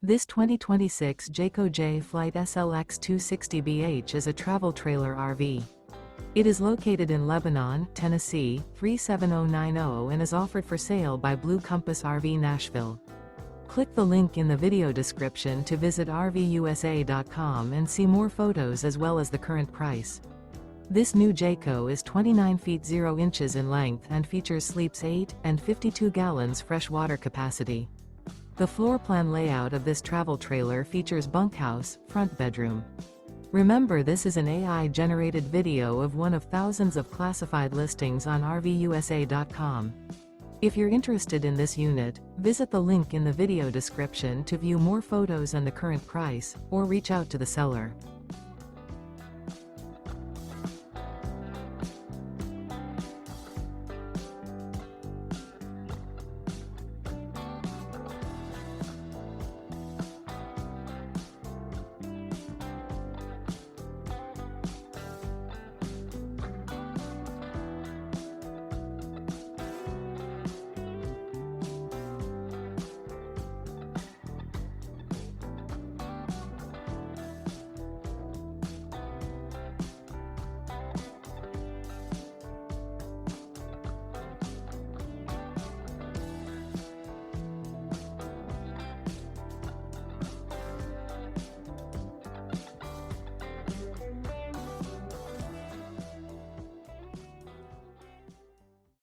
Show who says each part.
Speaker 1: This 2026 Jayco Jay Flight SLX 260BH is a travel trailer RV. It is located in Lebanon, Tennessee, 37090 and is offered for sale by Blue Compass RV Nashville. Click the link in the video description to visit RVUSA.com and see more photos as well as the current price. This new Jayco is 29 feet 0 inches in length and features sleeps 8 and 52 gallons fresh water capacity. The floor plan layout of this travel trailer features bunkhouse, front bedroom. Remember, this is an AI-generated video of one of thousands of classified listings on RVUSA.com. If you're interested in this unit, visit the link in the video description to view more photos and the current price, or reach out to the seller.